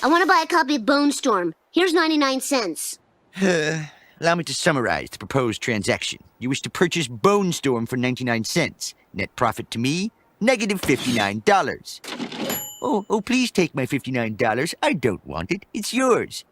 I want to buy a copy of Bone Storm. Here's 99 cents. Allow me to summarize the proposed transaction. You wish to purchase Bone Storm for 99 cents. Net profit to me, negative $59. Oh, please take my $59. I don't want it. It's yours.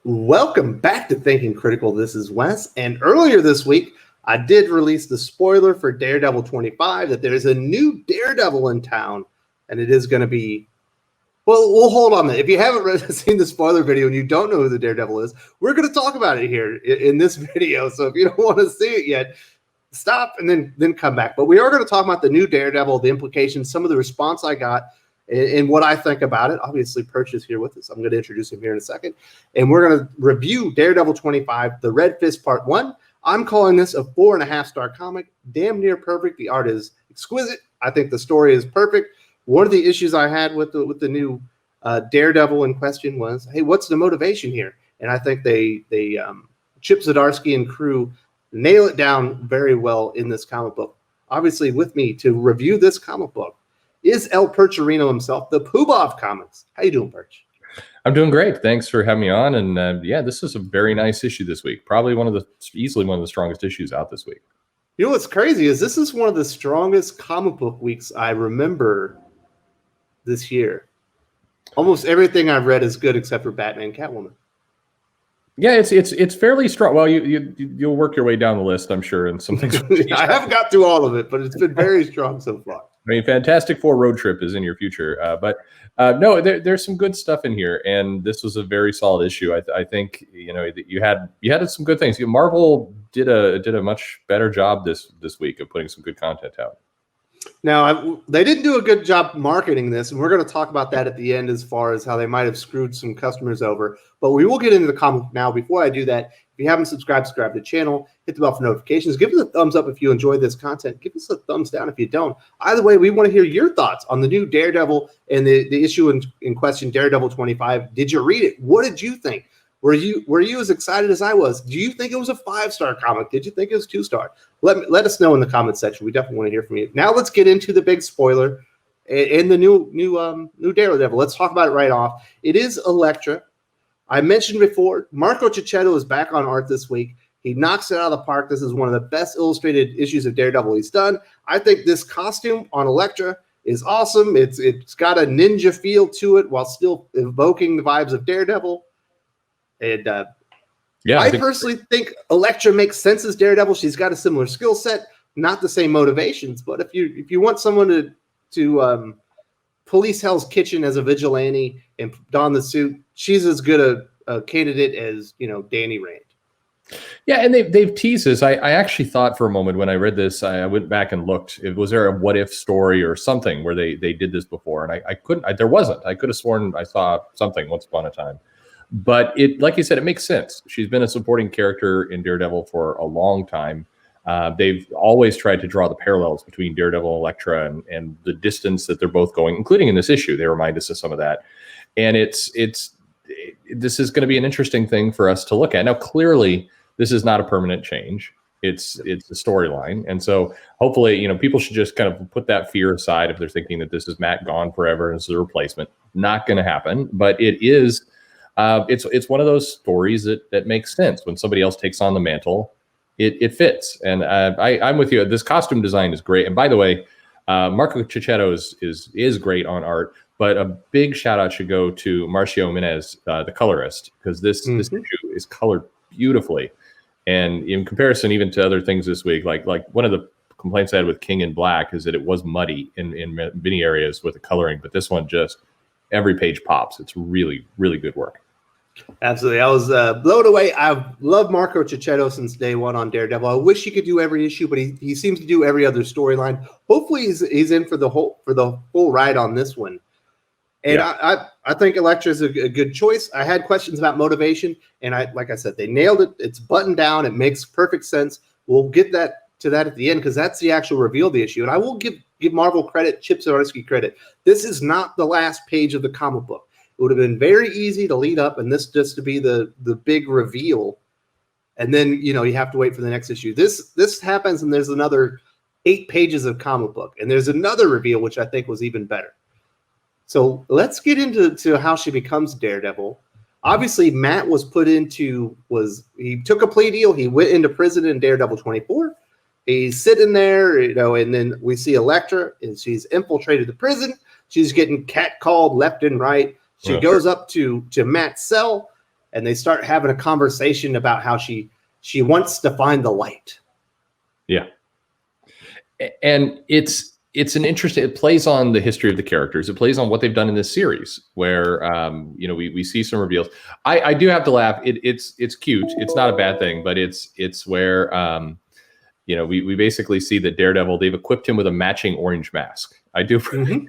Welcome back to Thinking Critical. This is Wes, and earlier this week, I did release the spoiler for Daredevil 25 that there's a new Daredevil in town, and it is going to be, well, we'll hold on that. If you haven't seen the spoiler video and you don't know who the Daredevil is, we're going to talk about it here in this video. So if you don't want to see it yet, stop and then come back. But we are going to talk about the new Daredevil, the implications, some of the response I got, and what I think about it. Obviously, Perch is here with us. I'm going to introduce him here in a second. And we're going to review Daredevil 25, The Red Fist Part 1. I'm calling this a 4.5-star comic. Damn near perfect. The art is exquisite. I think the story is perfect. One of the issues I had with the new Daredevil in question was, hey, what's the motivation here? And I think they Chip Zdarsky and crew nail it down very well in this comic book. Obviously, with me to review this comic book is El Percherino himself, the Poobah of comics. How you doing, Perch? I'm doing great. Thanks for having me on. And yeah, this is a very nice issue this week. Probably easily one of the strongest issues out this week. You know what's crazy is this is one of the strongest comic book weeks I remember this year. Almost everything I've read is good except for Batman, Catwoman. Yeah, it's fairly strong. Well, you'll work your way down the list, I'm sure, and some things. I haven't got through all of it, but it's been very strong so far. I mean, Fantastic Four Road Trip is in your future, but no, there's some good stuff in here, and this was a very solid issue. I think you had some good things. Marvel did a much better job this week of putting some good content out. Now, they didn't do a good job marketing this, and we're going to talk about that at the end as far as how they might have screwed some customers over. But we will get into the comic now. Before I do that, if you haven't subscribed to the channel, hit the bell for notifications. Give us a thumbs up if you enjoy this content. Give us a thumbs down if you don't. Either way, we want to hear your thoughts on the new Daredevil and the issue in question, Daredevil 25. Did you read it? What did you think? Were you as excited as I was? Do you think it was a 5-star comic? Did you think it was 2-star? Let us know in the comments section. We definitely want to hear from you. Now let's get into the big spoiler and the new Daredevil. Let's talk about it right off. It is Elektra. I mentioned before, Marco Checchetto is back on art this week. He knocks it out of the park. This is one of the best illustrated issues of Daredevil he's done. I think this costume on Elektra is awesome. It's got a ninja feel to it while still evoking the vibes of Daredevil. And yeah, I personally think Elektra makes sense as Daredevil. She's got a similar skill set, not the same motivations. But if you want someone to police Hell's Kitchen as a vigilante and don the suit, she's as good a candidate as Danny Rand. Yeah, and they've teased this. I actually thought for a moment when I read this, I went back and looked. Was there a what if story or something where they did this before? And I couldn't. There wasn't. I could have sworn I saw something once upon a time. But like you said, it makes sense. She's been a supporting character in Daredevil for a long time. They've always tried to draw the parallels between Daredevil and Elektra and the distance that they're both going, including in this issue. They remind us of some of that. And this is going to be an interesting thing for us to look at. Now, clearly, this is not a permanent change. It's a storyline. And so hopefully, people should just kind of put that fear aside if they're thinking that this is Matt gone forever and this is a replacement. Not going to happen. But it is. It's one of those stories that makes sense. When somebody else takes on the mantle, it fits. And I'm with you. This costume design is great. And by the way, Marco Checchetto is great on art. But a big shout out should go to Marcio Minez, the colorist, because this issue is colored beautifully. And in comparison, even to other things this week, like one of the complaints I had with King in Black is that it was muddy in many areas with the coloring. But this one every page pops. It's really, really good work. Absolutely. I was blown away. I've loved Marco Checchetto since day one on Daredevil. I wish he could do every issue, but he seems to do every other storyline. Hopefully he's in for the full ride on this one. And yeah. I think Elektra is a good choice. I had questions about motivation, and like I said, they nailed it. It's buttoned down. It makes perfect sense. We'll get to that at the end because that's the actual reveal of the issue. And I will give Marvel credit, Chip Zdarsky credit. This is not the last page of the comic book. It would have been very easy to lead up and this just to be the big reveal. And then, you have to wait for the next issue. This happens and there's another 8 pages of comic book and there's another reveal, which I think was even better. So let's get into how she becomes Daredevil. Obviously, Matt was he took a plea deal. He went into prison in Daredevil 24. He's sitting there, and then we see Elektra, and she's infiltrated the prison. She's getting catcalled left and right. She goes up to Matt's cell, and they start having a conversation about how she wants to find the light. Yeah. And it's an interesting, it plays on the history of the characters. It plays on what they've done in this series where, we see some reveals. I do have to laugh. It's cute. It's not a bad thing, but it's where, we basically see that Daredevil, they've equipped him with a matching orange mask. I do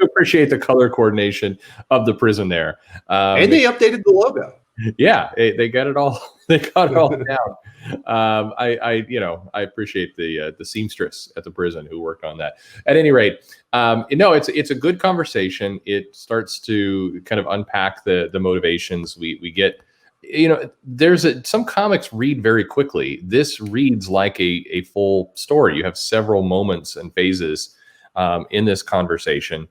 appreciate the color coordination of the prison there. And they updated the logo. Yeah, they got it all. They got it all down. I appreciate the seamstress at the prison who worked on that. At any rate, it's a good conversation. It starts to kind of unpack the motivations. We get, some comics read very quickly. This reads like a full story. You have several moments and phases in this conversation.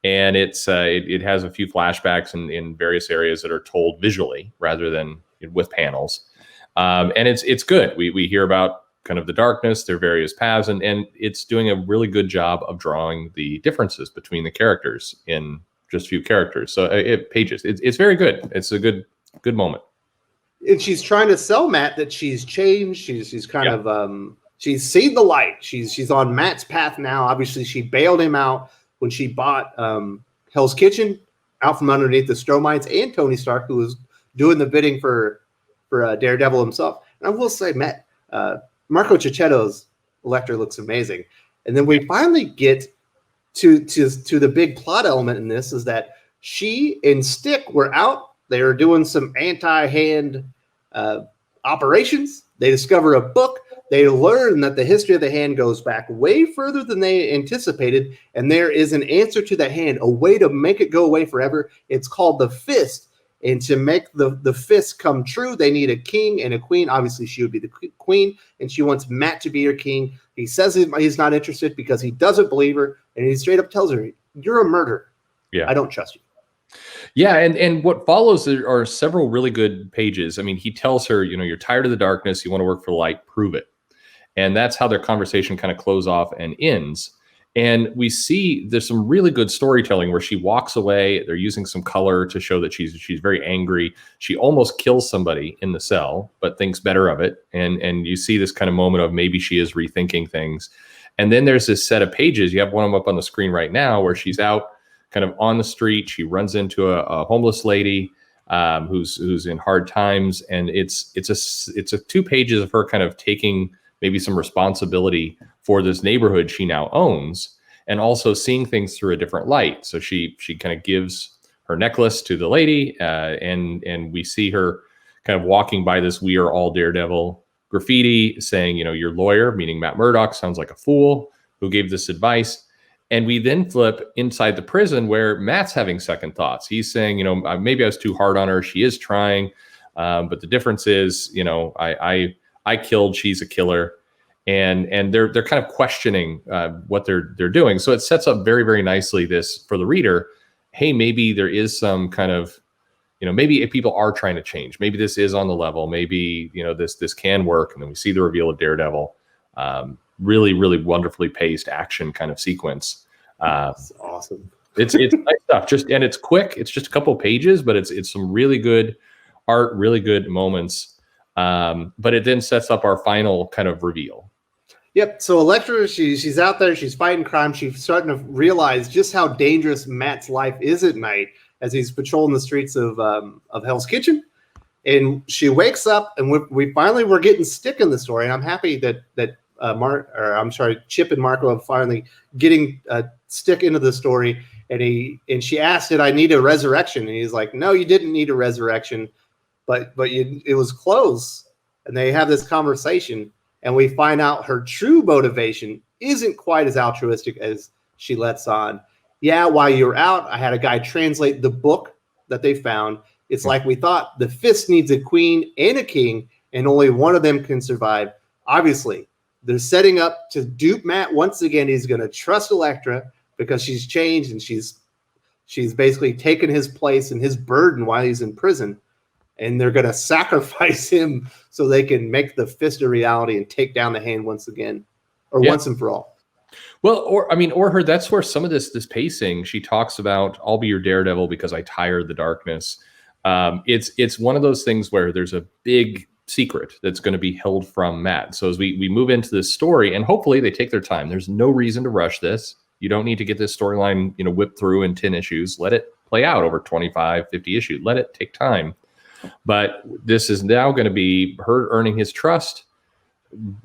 And it has a few flashbacks in various areas that are told visually rather than with panels. And it's good. We hear about kind of the darkness, their various paths, and it's doing a really good job of drawing the differences between the characters in just a few characters. So pages. It's very good. It's a good moment. And she's trying to sell Matt that she's changed. She's kind of she's seen the light. She's on Matt's path now. Obviously, she bailed him out when she bought Hell's Kitchen out from underneath the Stromites and Tony Stark, who was doing the bidding for Daredevil himself. And I will say, Matt, Marco Checchetto's Elektra looks amazing. And then we finally get to the big plot element in this is that she and Stick were out. They were doing some anti-hand operations. They discover a book. They learn that the history of the hand goes back way further than they anticipated, and there is an answer to that hand, a way to make it go away forever. It's called the fist, and to make the fist come true, they need a king and a queen. Obviously, she would be the queen, and she wants Matt to be her king. He says he's not interested because he doesn't believe her, and he straight up tells her, "You're a murderer. Yeah, I don't trust you." Yeah, and what follows are several really good pages. I mean, he tells her, you're tired of the darkness, you want to work for light, prove it. And that's how their conversation kind of close off and ends. And we see there's some really good storytelling where she walks away. They're using some color to show that she's very angry. She almost kills somebody in the cell, but thinks better of it. And you see this kind of moment of maybe she is rethinking things. And then there's this set of pages. You have one of them up on the screen right now where she's out kind of on the street. She runs into a homeless lady who's in hard times. And it's 2 pages of her kind of taking maybe some responsibility for this neighborhood she now owns, and also seeing things through a different light. So she kind of gives her necklace to the lady, and we see her kind of walking by this "We Are All Daredevil" graffiti saying, your lawyer, meaning Matt Murdock, sounds like a fool who gave this advice. And we then flip inside the prison where Matt's having second thoughts. He's saying, maybe I was too hard on her. She is trying, but the difference is, I killed, she's a killer. And they're kind of questioning what they're doing. So it sets up very, very nicely this for the reader. Hey, maybe there is some kind of, maybe if people are trying to change, maybe this is on the level, maybe, this can work. And then we see the reveal of Daredevil. Really, really wonderfully paced action kind of sequence. That's awesome. It's nice stuff. And it's quick. It's just a couple pages, but it's some really good art, really good moments. But it then sets up our final kind of reveal. Yep. So Elektra, she's out there. She's fighting crime. She's starting to realize just how dangerous Matt's life is at night as he's patrolling the streets of Hell's Kitchen. And she wakes up, and we're getting Stick in the story. And I'm happy that Chip and Marco are finally getting Stick into the story. And she asked, "Did I need a resurrection?" And he's like, "No, you didn't need a resurrection, but it was close." And they have this conversation, and we find out her true motivation isn't quite as altruistic as she lets on. Yeah, while you're out, I had a guy translate the book that they found. It's like we thought. The fist needs a queen and a king, and only one of them can survive. Obviously, they're setting up to dupe Matt once again. He's going to trust Elektra because she's changed and she's She's basically taken his place and his burden while he's in prison, and they're going to sacrifice him so they can make the fist a reality and take down the Hand once again, or once and for all. Well, or her, that's where some of this pacing, she talks about, I'll be your Daredevil because I tired the darkness. It's one of those things where there's a big secret that's going to be held from Matt. So as we move into this story, and hopefully they take their time, there's no reason to rush this. You don't need to get this storyline, whipped through in 10 issues. Let it play out over 25, 50 issues. Let it take time. But this is now going to be her earning his trust,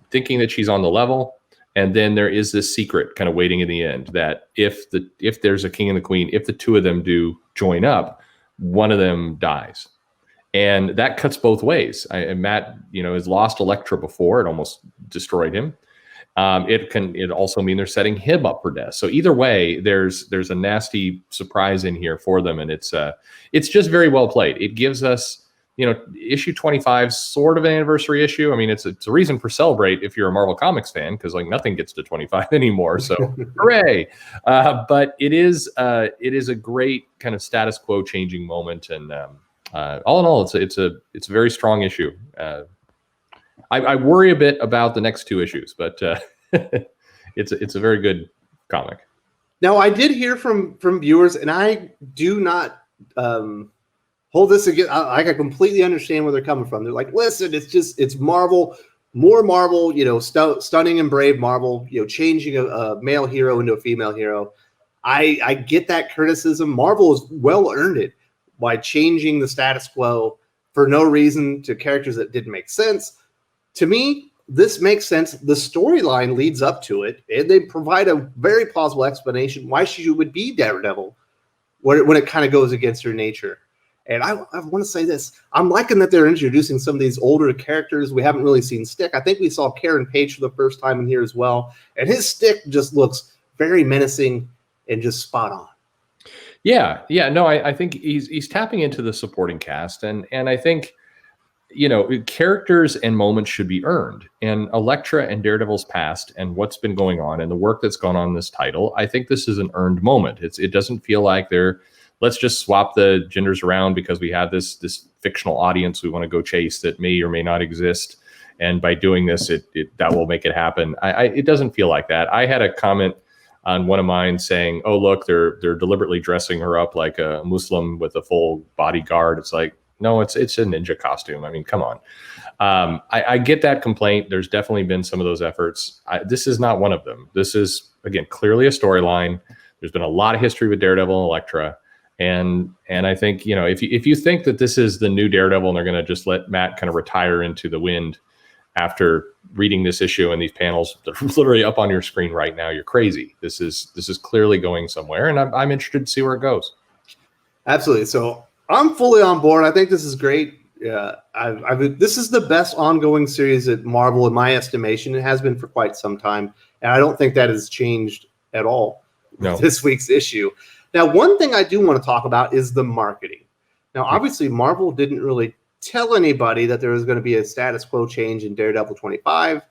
thinking that she's on the level. And then there is this secret kind of waiting in the end that if there's a king and the queen, if the two of them do join up, one of them dies. And that cuts both ways. Matt, has lost Elektra before. It almost destroyed him. It also mean they're setting him up for death. So either way, there's a nasty surprise in here for them, and it's just very well played. It gives us, issue 25, sort of an anniversary issue. I mean, it's a reason for celebrate if you're a Marvel Comics fan, because nothing gets to 25 anymore. So hooray! But it is a great kind of status quo changing moment, and all in all, it's a very strong issue. I worry a bit about the next two issues, but it's a very good comic. Now, I did hear from viewers, and I do not hold this against. I can completely understand where they're coming from. They're like, listen, it's Marvel, more Marvel, stunning and brave Marvel, changing a male hero into a female hero. I get that criticism. Marvel has well earned it by changing the status quo for no reason to characters that didn't make sense. To me, this makes sense. The storyline leads up to it, and they provide a very plausible explanation why she would be Daredevil when it kind of goes against her nature. And I want to say this. I'm liking that they're introducing some of these older characters we haven't really seen stick. I think we saw Karen Page for the first time in here as well, and his stick just looks very menacing and just spot on. Yeah. No, I think he's tapping into the supporting cast, and I think, characters and moments should be earned. And Elektra and Daredevil's past and what's been going on and the work that's gone on in this title, I think this is an earned moment. It doesn't feel like let's just swap the genders around because we have this fictional audience we want to go chase that may or may not exist. And by doing this, that will make it happen. It doesn't feel like that. I had a comment on one of mine saying, oh, look, they're deliberately dressing her up like a Muslim with a full bodyguard. It's like, no, it's a ninja costume. I mean, come on. I get that complaint. There's definitely been some of those efforts. This is not one of them. This is, again, clearly a storyline. There's been a lot of history with Daredevil and Elektra. And I think, if you think that this is the new Daredevil and they're going to just let Matt kind of retire into the wind after reading this issue and these panels that are literally up on your screen right now, you're crazy. This is clearly going somewhere, and I'm interested to see where it goes. Absolutely. So I'm fully on board. I think this is great. Yeah, this is the best ongoing series at Marvel in my estimation. It has been for quite some time, and I don't think that has changed at all with this week's issue. Now, one thing I do want to talk about is the marketing. Now, obviously, Marvel didn't really tell anybody that there was going to be a status quo change in Daredevil 25.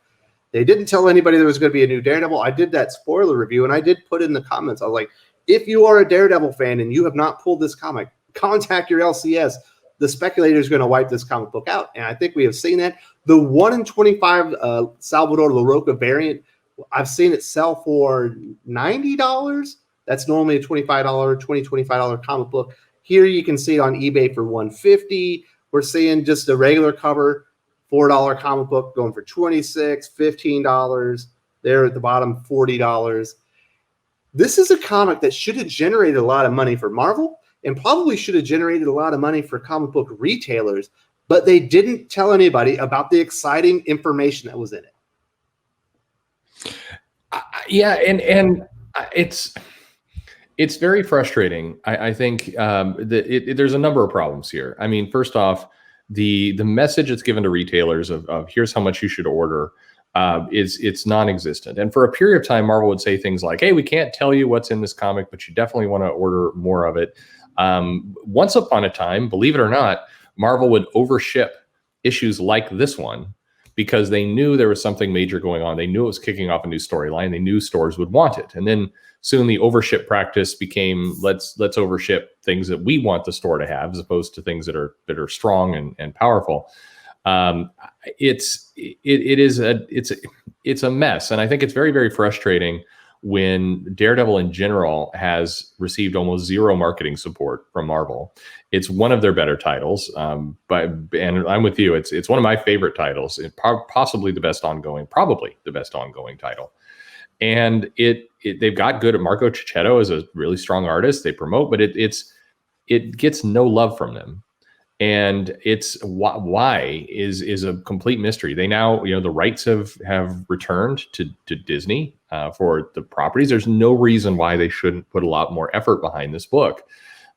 They didn't tell anybody there was going to be a new Daredevil. I did that spoiler review, and I did put in the comments. I was like, if you are a Daredevil fan and you have not pulled this comic, contact your LCS. The speculator is going to wipe this comic book out, and I think we have seen that. The 1 in 25 Salvador LaRocca variant, I've seen it sell for $90. That's normally a $25 comic book. Here you can see it on eBay for $150. We're seeing just a regular cover, $4 comic book going for $26, $15. There at the bottom, $40. This is a comic that should have generated a lot of money for Marvel and probably should have generated a lot of money for comic book retailers, but they didn't tell anybody about the exciting information that was in it. Yeah, and it's very frustrating. I think there's a number of problems here. I mean, first off, the message that's given to retailers of here's how much you should order it's non-existent. And for a period of time, Marvel would say things like, hey, we can't tell you what's in this comic, but you definitely want to order more of it. Once upon a time, believe it or not, Marvel would overship issues like this one because they knew there was something major going on. They knew it was kicking off a new storyline. They knew stores would want it. And then soon the overship practice became let's overship things that we want the store to have, as opposed to things that are strong and powerful. It's a mess, and I think it's very, very frustrating when Daredevil in general has received almost zero marketing support from Marvel. It's one of their better titles, and I'm with you. It's one of my favorite titles. Possibly the best ongoing, probably the best ongoing title. And they've got good at Marco Checchetto is a really strong artist. They promote, but it gets no love from them. And it's why is a complete mystery. They now, the rights have returned to Disney for the properties. There's no reason why they shouldn't put a lot more effort behind this book.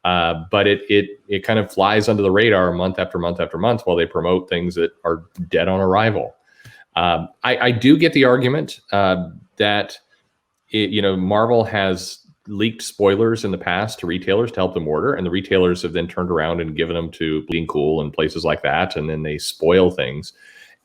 But it kind of flies under the radar month after month after month while they promote things that are dead on arrival. I do get the argument that Marvel has leaked spoilers in the past to retailers to help them order, and the retailers have then turned around and given them to Bleeding Cool and places like that, and then they spoil things,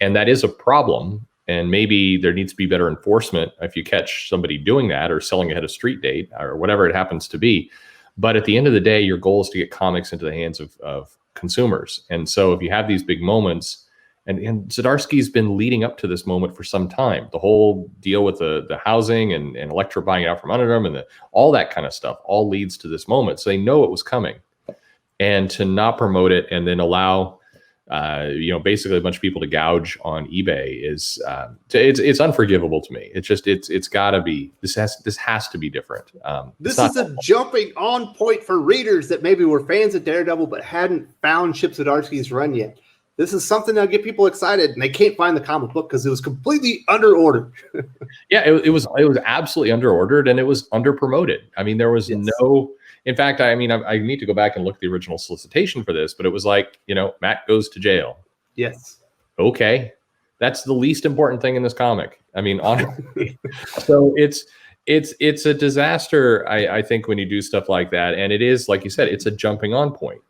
and that is a problem. And maybe there needs to be better enforcement if you catch somebody doing that or selling ahead of street date or whatever it happens to be. But at the end of the day, your goal is to get comics into the hands of consumers. And so if you have these big moments, and Zdarsky's been leading up to this moment for some time, the whole deal with the housing and Elektra buying it out from under them and all that kind of stuff all leads to this moment. So they know it was coming. And to not promote it and then allow, basically a bunch of people to gouge on eBay is, it's unforgivable to me. It's gotta be, this has to be different. This is a jumping on point for readers that maybe were fans of Daredevil, but hadn't found Chip Zdarsky's run yet. This is something that'll get people excited, and they can't find the comic book because it was completely under-ordered. Yeah, it was absolutely under-ordered, and it was under-promoted. I mean, there was no... In fact, I need to go back and look at the original solicitation for this, but it was like, Matt goes to jail. Yes. Okay. That's the least important thing in this comic. I mean, honestly. So it's a disaster, I think, when you do stuff like that. And it is, like you said, it's a jumping on point.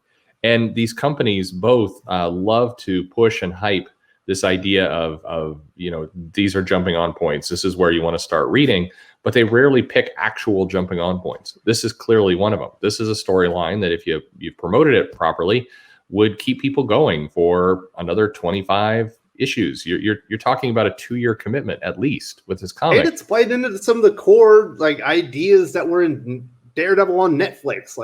And these companies both love to push and hype this idea of these are jumping on points. This is where you want to start reading, but they rarely pick actual jumping on points. This is clearly one of them. This is a storyline that if you promoted it properly would keep people going for another 25 issues. You're talking about a 2-year commitment at least with this comic. And it's played into some of the core ideas that were in Daredevil on Netflix.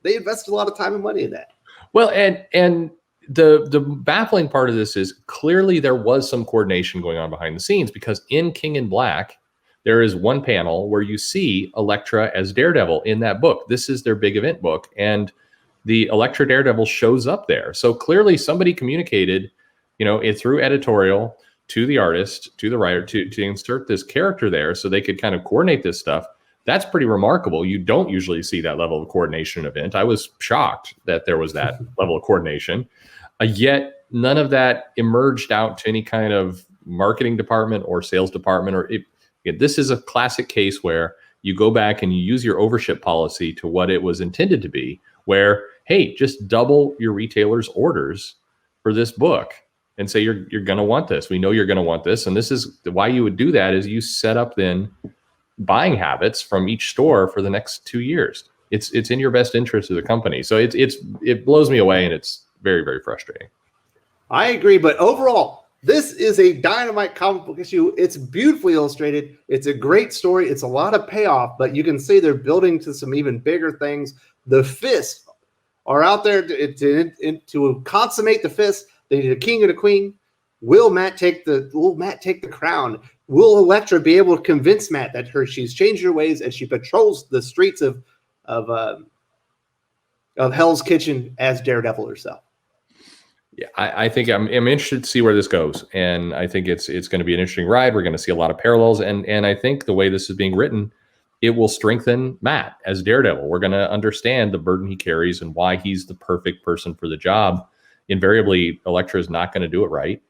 They invested a lot of time and money in that. Well, and the baffling part of this is clearly there was some coordination going on behind the scenes, because in King in Black, there is one panel where you see Elektra as Daredevil in that book. This is their big event book, and the Elektra Daredevil shows up there. So clearly somebody communicated, it through editorial to the artist, to the writer, to insert this character there so they could kind of coordinate this stuff. That's pretty remarkable. You don't usually see that level of coordination event. I was shocked that there was that level of coordination. Yet none of that emerged out to any kind of marketing department or sales department. This is a classic case where you go back and you use your overship policy to what it was intended to be, where, hey, just double your retailers' orders for this book and say you're going to want this. We know you're going to want this. And this is why you would do that, is you set up then buying habits from each store for the next 2 years. It's in your best interest as a company. So it blows me away, and it's very, very frustrating. I agree, but overall, this is a dynamite comic book issue. It's beautifully illustrated. It's a great story. It's a lot of payoff, but you can see they're building to some even bigger things. The Fists are out there to consummate the Fist. They need a king and a queen. Will Matt take the crown? Will Elektra be able to convince Matt that she's changed her ways as she patrols the streets of Hell's Kitchen as Daredevil herself? Yeah, I think I'm interested to see where this goes, and I think it's going to be an interesting ride. We're going to see a lot of parallels, and I think the way this is being written, it will strengthen Matt as Daredevil. We're going to understand the burden he carries and why he's the perfect person for the job. Invariably, Elektra is not going to do it right,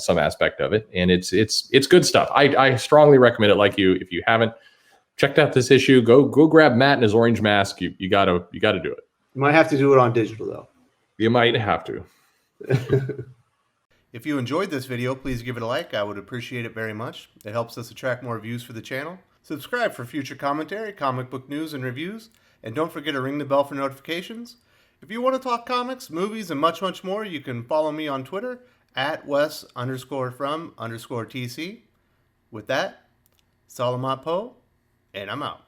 some aspect of it, and it's good stuff. I strongly recommend it. Like you, if you haven't checked out this issue, go grab Matt in his orange mask. You gotta do it. You might have to do it on digital though. You might have to. If you enjoyed this video, please give it a like. I would appreciate it very much. It helps us attract more views for the channel. Subscribe for future commentary, comic book news, and reviews, and don't forget to ring the bell for notifications. If you want to talk comics, movies, and much, much more, you can follow me on Twitter at Wes_from_TC. With that, Salamat Po, and I'm out.